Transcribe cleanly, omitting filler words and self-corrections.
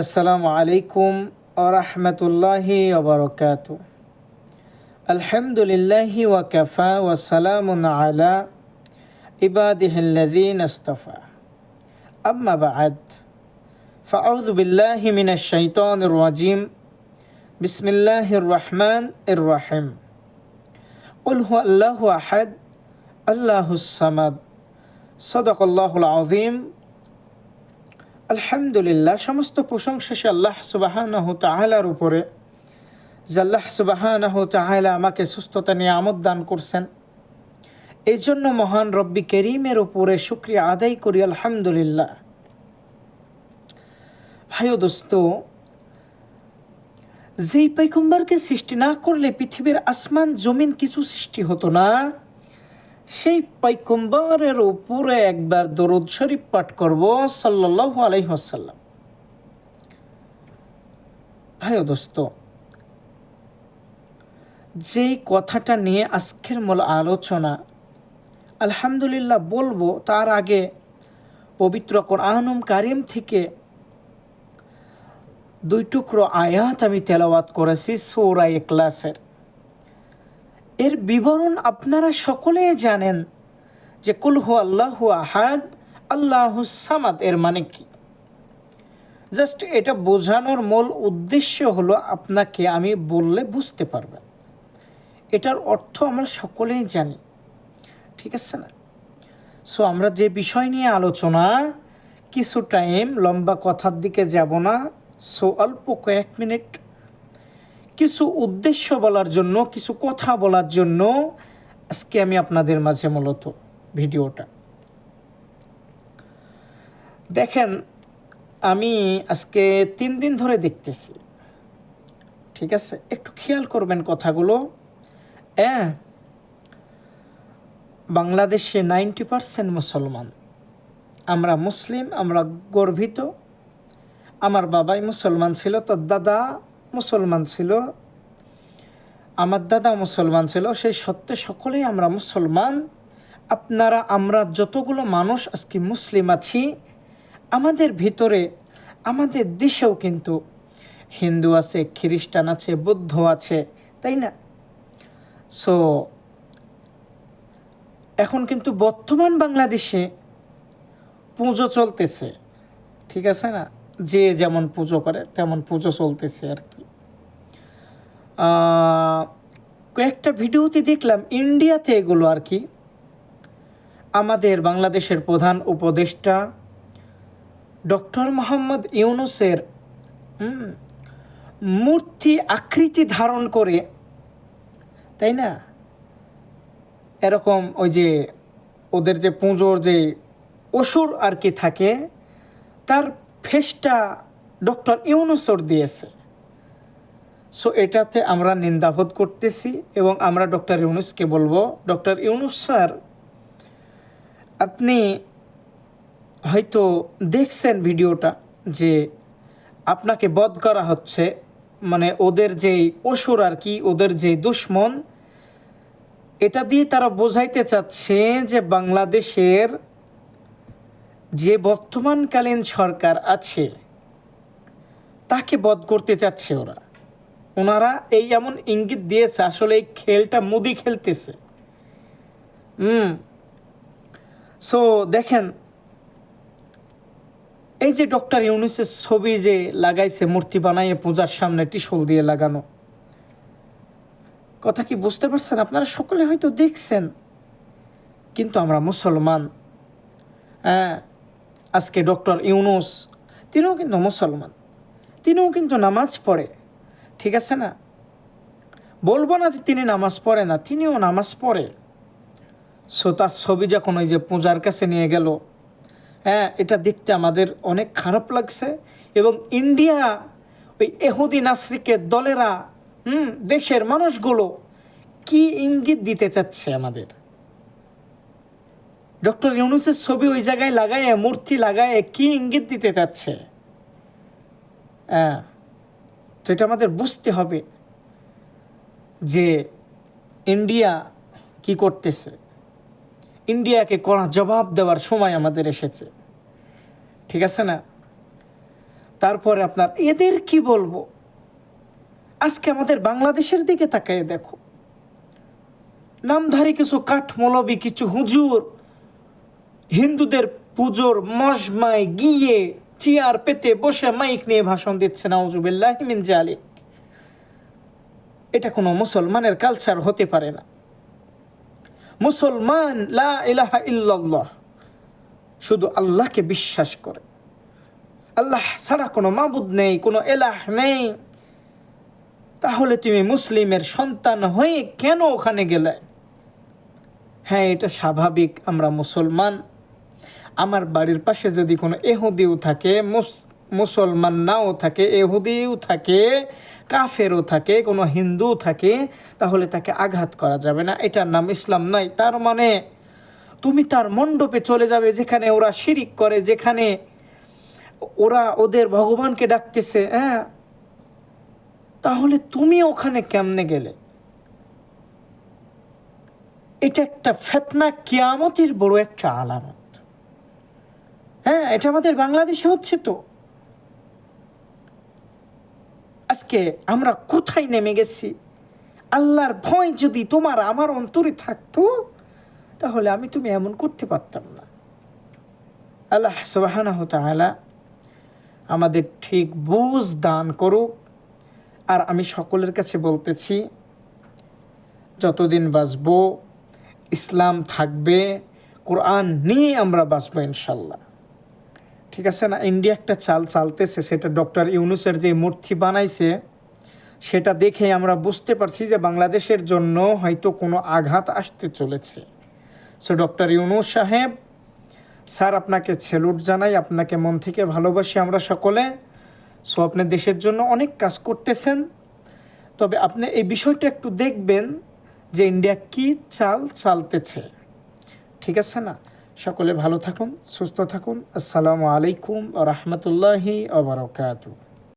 আসসালামু আলাইকুম ওয়া রাহমাতুল্লাহি ওয়া বারাকাতুহু। আলহামদুলিল্লাহি ওয়া কাফা ওয়া সালামুন আলা ইবাদিহিল্লাযীনা ইসতাফা। আম্মা বা'দ। ফাআউযু বিল্লাহি মিনাশ শাইতানির রাজীম। বিসমিল্লাহির রাহমানির রাহিম। কুল হুয়াল্লাহু আহাদ, আল্লাহুস সামাদ। সাদাকাল্লাহুল আযীম। আলহামদুলিল্লাহ, সমস্ত প্রশংসা সে আল্লাহ সুবহানাহু তাআলার উপরে, যে আল্লাহ সুবহানাহু তাআলা আমাকে সুস্থতা নিয়ামত দান করছেন। এই জন্য মহান রব্বি করিমের উপরে শুকরিয়া আদায় করি আলহামদুলিল্লাহ। ভাই ও দোস্ত, যেই পয়গম্বরকে সৃষ্টি না করলে পৃথিবীর আসমান জমিন কিছু সৃষ্টি হতো না, সেই পয়গম্বরের উপরে একবার দরুদ শরীফ পাঠ করব সাল্লাল্লাহু আলাইহি ওয়াসাল্লাম। ভাই ও দোস্ত, যেই কথাটা নিয়ে আজকের মূল আলোচনা আলহামদুলিল্লাহ বলবো, তার আগে পবিত্র কোরআনুল কারীম থেকে দুই টুকরো আয়াত আমি তেলাওয়াত করেছি সূরা ইখলাসের। এর বিবরণ আপনারা সকলেই জানেন যে কুল হুয়াল্লাহু আহাদ, আল্লাহুস সামাদ এর মানে কি। জাস্ট এটা বোঝানোর মূল উদ্দেশ্য হলো আপনাকে আমি বললে বুঝতে পারবেন। এটার অর্থ আমরা সকলেই জানি, ঠিক আছে না? সো আমরা যে বিষয় নিয়ে আলোচনা, কিছু টাইম লম্বা কথার দিকে যাব না। সো অল্প কয়েক মিনিট কিছু উদ্দেশ্য বলার জন্য, কিছু কথা বলার জন্য আজকে আমি আপনাদের মাঝে মূলত ভিডিওটা। দেখেন, আমি আজকে 3 দিন ধরে দেখতেছি, ঠিক আছে? একটু খেয়াল করবেন কথাগুলো। বাংলাদেশে 90% মুসলমান। আমরা মুসলিম, আমরা গর্বিত। আমার বাবাই মুসলমান ছিল, তার দাদা মুসলমান ছিল, আমার দাদা মুসলমান ছিল। সেই সত্ত্বে সকলেই আমরা মুসলমান। আপনারা, আমরা যতগুলো মানুষ আজকে মুসলিম আছি, আমাদের ভিতরে, আমাদের দেশেও কিন্তু হিন্দু আছে, খ্রিস্টান আছে, বৌদ্ধ আছে, তাই না? সো এখন কিন্তু বর্তমান বাংলাদেশে পুজো চলতেছে, ঠিক আছে না? যে যেমন পুজো করে তেমন পুজো চলতেছে আর কি। কয়েকটা ভিডিওতে দেখলাম ইন্ডিয়াতে এগুলো আর কি। আমাদের বাংলাদেশের প্রধান উপদেষ্টা ডক্টর মোহাম্মদ ইউনূসের মূর্তি আকৃতি ধারণ করে, তাই না? এরকম ওই যে ওদের যে পুজোর যে অসুর আর কি থাকে, তার ফেসটা ডক্টর ইউনূসর দিয়েছে। সো এটাতে আমরা নিন্দাবোধ করতেছি এবং আমরা ডক্টর ইউনূসকে বলবো, ডক্টর ইউনূস স্যার, আপনি হয়তো দেখছেন ভিডিওটা যে আপনাকে বধ করা হচ্ছে, মানে ওদের যেই অসুর আর কি, ওদের যেই দুশ্মন, এটা দিয়ে তারা বোঝাইতে চাচ্ছে যে বাংলাদেশের যে বর্তমানকালীন সরকার আছে তাকে বধ করতে চাচ্ছে ওনারা এই এমন ইঙ্গিত দিয়েছে। আসলে এই খেলটা মোদি খেলতেছে। সো দেখেন, এই যে ডক্টর ইউনূসের ছবি যে লাগাইছে, মূর্তি বানাইয়ে পূজার সামনে ত্রিশূল দিয়ে লাগানো, কথা কি বুঝতে পারছেন? আপনারা সকলে হয়তো দেখছেন, কিন্তু আমরা মুসলমান। আজকে ডক্টর ইউনূস, তিনিও কিন্তু মুসলমান, তিনিও কিন্তু নামাজ পড়ে, ঠিক আছে না? বলবো না যে তিনি নামাজ পড়ে না, তিনিও নামাজ পড়ে। সো তার ছবি যখন ওই যে পূজার কাছে নিয়ে গেল, এটা দেখতে আমাদের অনেক খারাপ লাগছে। এবং ইন্ডিয়া, ওই এহুদি নাসরিকের দলেরা, দেশের মানুষগুলো কি ইঙ্গিত দিতে চাচ্ছে আমাদের? ডক্টর ইউনূসের ছবি ওই জায়গায় লাগায়, মূর্তি লাগায়, কি ইঙ্গিত দিতে চাচ্ছে? তো এটা আমাদের বুঝতে হবে যে ইন্ডিয়া কি করতেছে। ইন্ডিয়াকে কড়া জবাব দেওয়ার সময় আমাদের এসেছে, ঠিক আছে না? তারপরে আপনার এদের কি বলবো, আজকে আমাদের বাংলাদেশের দিকে তাকায় দেখো, নামধারী কিছু কাঠমৌলবী, কিছু হুজুর হিন্দুদের পুজোর মজমায় গিয়ে চেয়ার পেতে বসে মাইক নিয়ে ভাষণ দিচ্ছে, নাউজুবিল্লাহি মিন জালিক। এটা কোনো মুসলমানের কালচার হতে পারে না। মুসলমান লা ইলাহা ইল্লাল্লাহ, শুধু আল্লাহকে বিশ্বাস করে, আল্লাহ ছাড়া কোনো মাবুদ নেই, কোনো এলাহ নেই। তাহলে তুমি মুসলিমের সন্তান হয়ে কেন ওখানে গেলে? হ্যাঁ, এটা স্বাভাবিক, আমরা মুসলমান। আমার বাড়ির পাশে যদি কোনো এহুদিও থাকে, মুসলমান নাও থাকে, এহুদিও থাকে, কাফেরও থাকে, কোনো হিন্দু থাকে, তাহলে তাকে আঘাত করা যাবে না। এটার নাম ইসলাম নয়। তার মানে তুমি তার মণ্ডপে চলে যাবে যেখানে ওরা শিরিক করে, যেখানে ওরা ওদের ভগবানকে ডাকতেছে, হ্যাঁ, তাহলে তুমি ওখানে কেমনে গেলে? এটা একটা ফিতনা, কিয়ামতের বড় একটা আলামত। হ্যাঁ, এটা আমাদের বাংলাদেশে হচ্ছে তো। আজকে আমরা কোথায় নেমে গেছি? আল্লাহর ভয় যদি তোমার আমার অন্তরে থাকতো, তাহলে আমি তুমি এমন করতে পারতাম না। আল্লাহ সুবহানাহু ওয়া তাআলা আমাদের ঠিক বুঝ দান করুক। আর আমি সকলের কাছে বলতেছি, যতদিন বাঁচবো ইসলাম থাকবে, কোরআন নিয়ে আমরা বাঁচবো ইনশাল্লাহ। ঠিক আছে না? ইন্ডিয়া একটা চাল চালতেছে, সেটা ডক্টর ইউনূসের যে মূর্তি বানাইছে, সেটা দেখে আমরা বুঝতে পারছি যে বাংলাদেশের জন্য হয়তো কোনো আঘাত আসতে চলেছে। সো ডক্টর ইউনূস সাহেব স্যার, আপনাকে স্যালুট জানাই, আপনাকে মন থেকে ভালোবাসি আমরা সকলে। সো আপনি দেশের জন্য অনেক কাজ করতেছেন, তবে আপনি এই বিষয়টা একটু দেখবেন যে ইন্ডিয়া কি চাল চালতেছে। ঠিক আছে না? সকলে ভালো থাকুন, সুস্থ থাকুন। আসসালামু আলাইকুম ওয়া রাহমাতুল্লাহি ওয়া বারাকাতুহু।